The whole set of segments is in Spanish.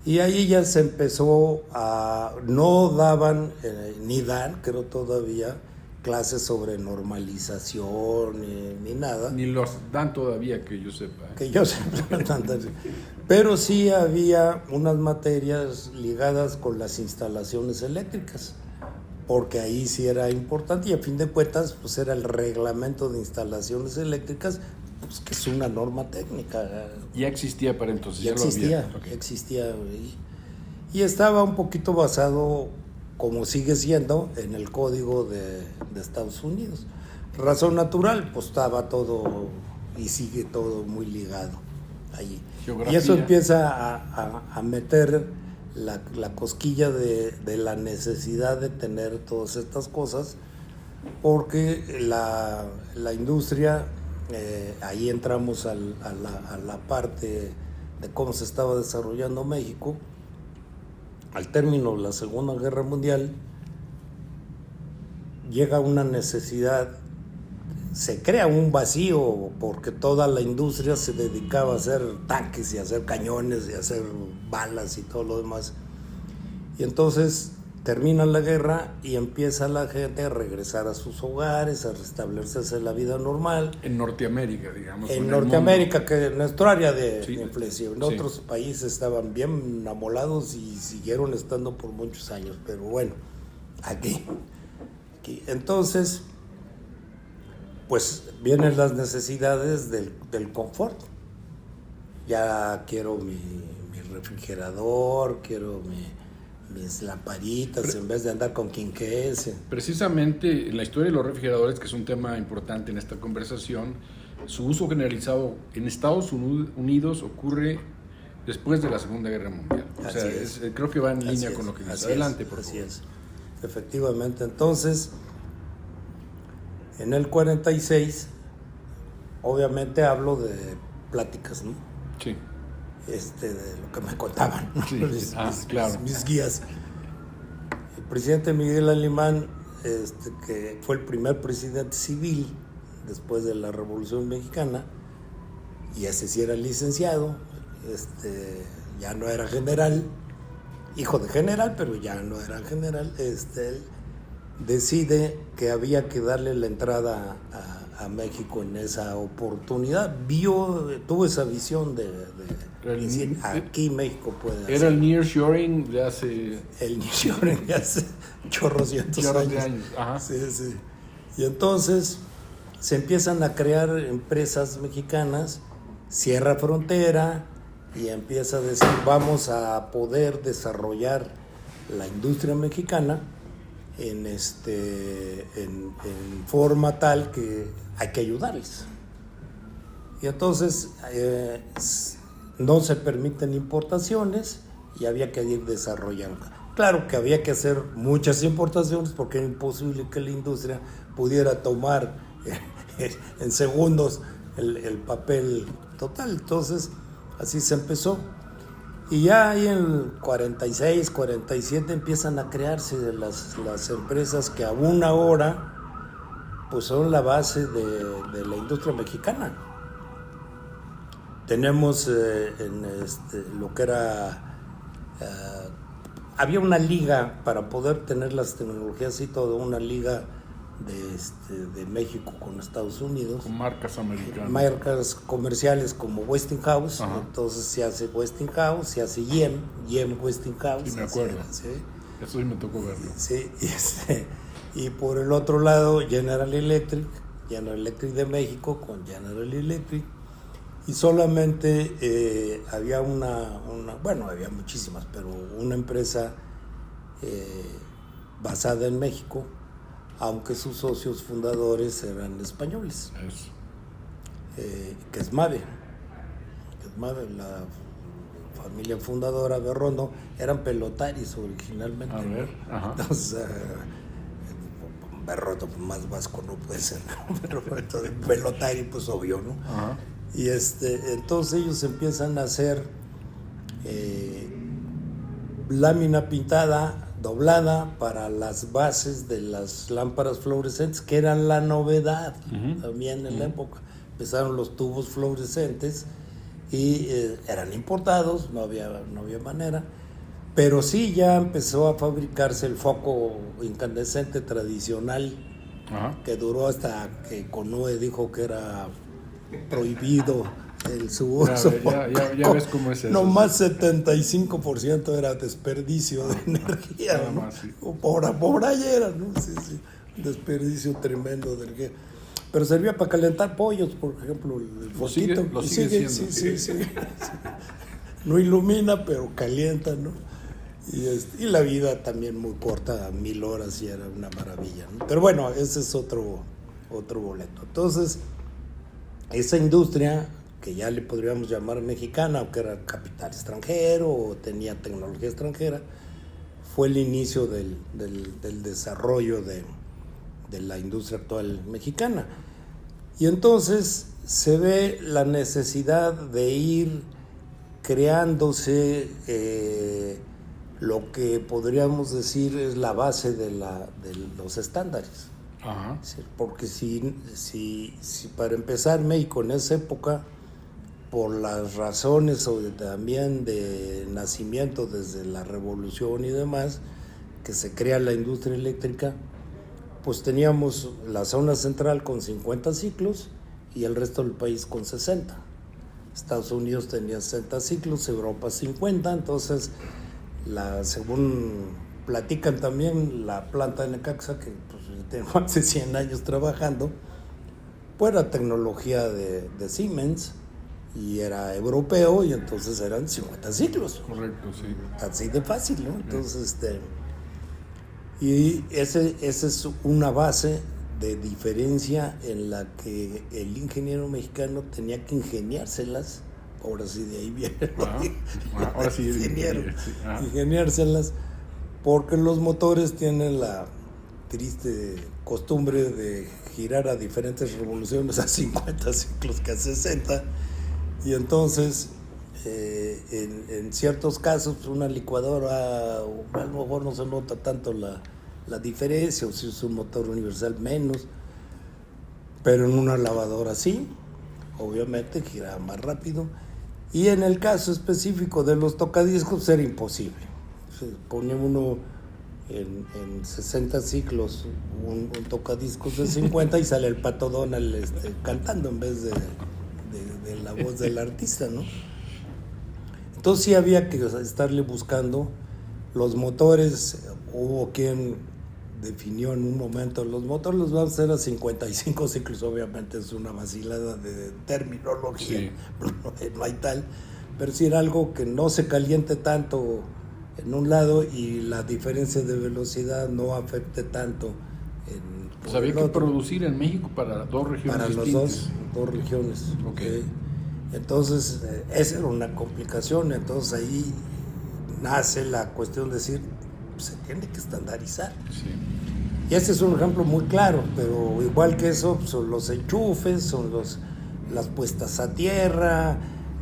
Y ahí ya se empezó a... No daban, ni dan, creo todavía, clases sobre normalización ni nada. Ni los dan todavía, que yo sepa. Que yo sepa, pero sí había unas materias ligadas con las instalaciones eléctricas, porque ahí sí era importante y a fin de cuentas pues era el reglamento de instalaciones eléctricas, pues que es una norma técnica. Ya existía para entonces, Ya ya existía, lo había. Okay. existía y estaba un poquito basado, como sigue siendo, en el código de Estados Unidos. Razón natural, pues estaba todo y sigue todo muy ligado allí. Geografía. Y eso empieza a meter la cosquilla de la necesidad de tener todas estas cosas, porque la industria, ahí entramos a la parte de cómo se estaba desarrollando México. Al término de la Segunda Guerra Mundial, llega una necesidad, se crea un vacío porque toda la industria se dedicaba a hacer tanques y a hacer cañones y a hacer balas y todo lo demás. Y entonces termina la guerra y empieza la gente a regresar a sus hogares, a restablecerse la vida normal. En Norteamérica, digamos. En Norteamérica, que es nuestra área de sí, inflexión. En sí. otros países estaban bien amolados y siguieron estando por muchos años, pero bueno, aquí. Entonces, pues vienen las necesidades del confort. Ya quiero mi refrigerador, quiero mis lamparitas en vez de andar con quinqués. Precisamente en la historia de los refrigeradores, que es un tema importante en esta conversación, su uso generalizado en Estados Unidos ocurre después de la Segunda Guerra Mundial. O sea, creo que va en línea con lo que dice. Adelante, por favor. Así es, efectivamente. Entonces, en el 46, obviamente hablo de pláticas, ¿no? Sí. De lo que me contaban, ¿no? Sí. Claro. mis guías. El presidente Miguel Alemán, que fue el primer presidente civil después de la Revolución Mexicana, y ese sí era licenciado, ya no era general, hijo de general, pero ya no era general, él decide que había que darle la entrada a México en esa oportunidad. Tuvo esa visión de decir, aquí México puede hacer. Era el nearshoring de hace... El nearshoring de hace chorrocientos años. Ajá. Sí. Y entonces se empiezan a crear empresas mexicanas, cierra frontera y empieza a decir, vamos a poder desarrollar la industria mexicana en forma tal que hay que ayudarles. Y entonces no se permiten importaciones y había que ir desarrollando. Claro que había que hacer muchas importaciones porque era imposible que la industria pudiera tomar en segundos el papel total. Entonces así se empezó. Y ya ahí en el 46, 47 empiezan a crearse las empresas que aún ahora pues son la base de la industria mexicana. Tenemos lo que era... había una liga para poder tener las tecnologías y todo, una liga de México con Estados Unidos. Con marcas americanas. Marcas comerciales como Westinghouse. Ajá. Entonces se hace Westinghouse, se hace GM Westinghouse. Sí, me acuerdo. ¿Sí? Eso sí me tocó verlo. Sí, y por el otro lado General Electric de México con General Electric. Y solamente había había muchísimas, pero una empresa basada en México, aunque sus socios fundadores eran españoles, que es MAVE. La familia fundadora de Rondo eran pelotaris originalmente. A ver, ajá. Entonces, Berrondo más vasco no puede ser, ¿no? Pero entonces, pelotari, pues obvio, ¿no? Ajá. Y entonces ellos empiezan a hacer lámina pintada, doblada para las bases de las lámparas fluorescentes, que eran la novedad también en la época. Empezaron los tubos fluorescentes y eran importados, no había manera, pero sí ya empezó a fabricarse el foco incandescente tradicional, que duró hasta que Conue dijo que era prohibido su uso. Ya ves cómo es eso. Nomás 75% era desperdicio de energía, Nada ¿no? más, sí. Por ahí era, ¿no? Sí, desperdicio tremendo de energía. Pero servía para calentar pollos, por ejemplo, el foquito. Lo sigue siendo. Sí. No ilumina, pero calienta, ¿no? Y la vida también muy corta, a 1000 horas, y era una maravilla, ¿no? Pero bueno, ese es otro boleto. Entonces, esa industria, que ya le podríamos llamar mexicana, o que era capital extranjero, o tenía tecnología extranjera, fue el inicio del desarrollo de la industria actual mexicana. Y entonces se ve la necesidad de ir creándose lo que podríamos decir es la base de los estándares. Ajá. Porque si para empezar México en esa época, por las razones también de nacimiento desde la revolución y demás, que se crea la industria eléctrica, pues teníamos la zona central con 50 ciclos y el resto del país con 60. Estados Unidos tenía 60 ciclos, Europa 50, entonces según platican también, la planta de Necaxa, que pues, tiene más de 100 años trabajando, pues era tecnología de Siemens y era europeo, y entonces eran 50 ciclos. Correcto, sí. Así de fácil, ¿no? Entonces, y ese es una base de diferencia en la que el ingeniero mexicano tenía que ingeniárselas. Ahora sí, de ahí viene. Ahora sí, ingeniárselas, porque los motores tienen la triste costumbre de girar a diferentes revoluciones a 50 ciclos que a 60, y entonces en ciertos casos una licuadora a lo mejor no se nota tanto la diferencia, o si es un motor universal menos, pero en una lavadora sí, obviamente gira más rápido. Y en el caso específico de los tocadiscos era imposible. Se pone uno en 60 ciclos un tocadiscos de 50 y sale el Pato Donald cantando en vez de la voz del artista, ¿no? Entonces sí había que estarle buscando los motores. Hubo quien definió en un momento, los motores los vamos a hacer a 55 ciclos, obviamente es una vacilada de terminología, sí. No hay tal, pero sí era algo que no se caliente tanto en un lado y la diferencia de velocidad no afecte tanto pues había que producir en México para dos regiones para distintas. Las dos regiones. Okay. Entonces esa era una complicación. Entonces ahí nace la cuestión de decir, se tiene que estandarizar. Sí. Y este es un ejemplo muy claro, pero igual que eso son los enchufes, son las puestas a tierra,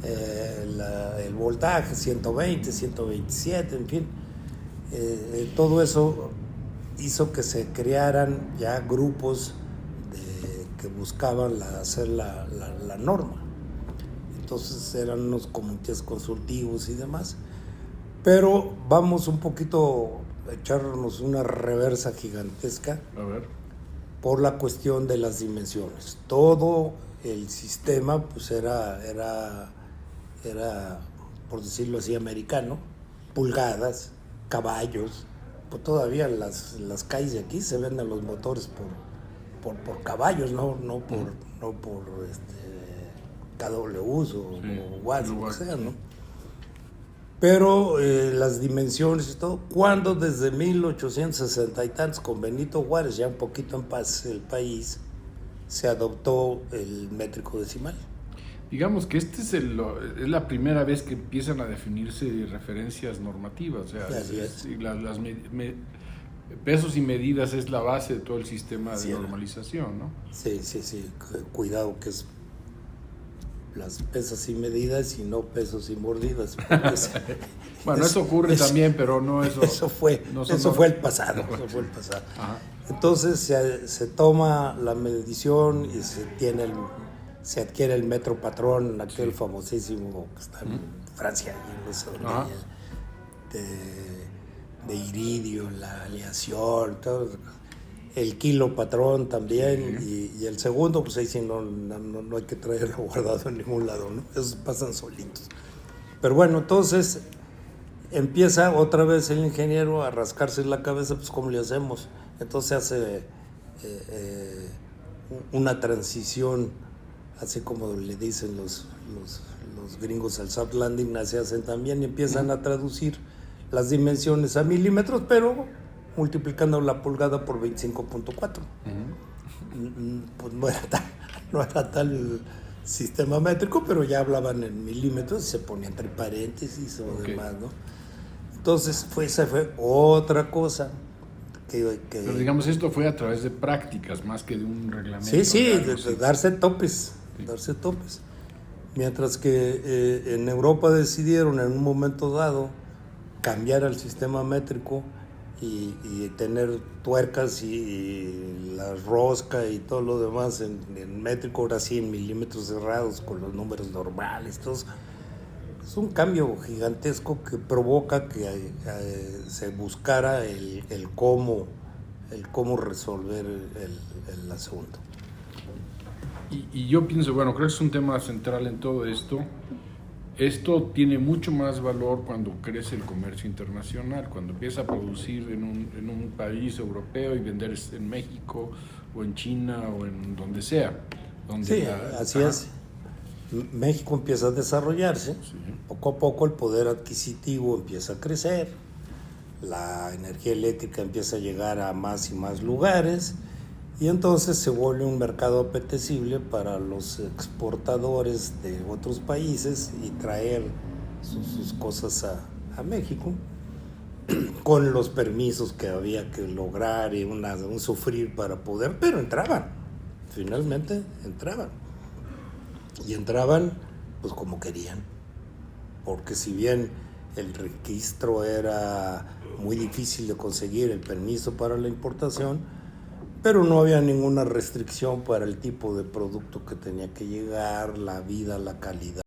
el voltaje 120, 127, en fin. Todo eso hizo que se crearan ya grupos que buscaban hacer la norma. Entonces eran unos comités consultivos y demás. Pero vamos un poquito a echarnos una reversa gigantesca. A ver. Por la cuestión de las dimensiones. Todo el sistema pues era por decirlo así, americano, pulgadas, caballos. Pues todavía en las calles de aquí se venden los motores por caballos, no por KWs o watts, o lo que sea, ¿no? Pero las dimensiones y todo, cuando desde 1860 y tantos, con Benito Juárez, ya un poquito en paz el país, se adoptó el métrico decimal. Digamos que es la primera vez que empiezan a definirse referencias normativas, o sea, las pesos y medidas es la base de todo el sistema de normalización, ¿no? Sí, cuidado que es las pesas y medidas y no pesos y mordidas. Bueno, eso ocurre también, pero no eso. Eso fue el pasado. Eso fue el pasado. Ajá. Entonces se toma la medición y se se adquiere el Metro Patrón, aquel famosísimo que está en Francia, y no sé dónde, de iridio, la aleación, todo, el Kilo Patrón también, y el segundo, pues ahí sí no hay que traerlo guardado en ningún lado, ¿no? Esos pasan solitos. Pero bueno, entonces empieza otra vez el ingeniero a rascarse la cabeza, pues ¿cómo le hacemos? Entonces hace una transición, así como le dicen los gringos al soft landing, así hacen también, y empiezan a traducir las dimensiones a milímetros, pero multiplicando la pulgada por 25.4. Pues no era tal sistema métrico, pero ya hablaban en milímetros y se ponía entre paréntesis o demás, ¿no? Entonces esa fue otra cosa que... Pero digamos, esto fue a través de prácticas más que de un reglamento. Sí, de darse topes, Mientras que en Europa decidieron en un momento dado cambiar al sistema métrico y tener tuercas y la rosca y todo lo demás en métrico, ahora sí en milímetros cerrados con los números normales. Entonces, es un cambio gigantesco que provoca que se buscara el cómo resolver el asunto. Y yo pienso, bueno, creo que es un tema central en todo esto. Esto tiene mucho más valor cuando crece el comercio internacional, cuando empieza a producir en un país europeo y vender en México o en China o en donde sea. Así es. México empieza a desarrollarse, poco a poco el poder adquisitivo empieza a crecer, la energía eléctrica empieza a llegar a más y más lugares, y entonces se vuelve un mercado apetecible para los exportadores de otros países y traer sus cosas a México, con los permisos que había que lograr y un sufrir para poder, pero finalmente entraban. Y entraban pues como querían, porque si bien el registro era muy difícil de conseguir, el permiso para la importación, pero no había ninguna restricción para el tipo de producto que tenía que llegar, la vida, la calidad.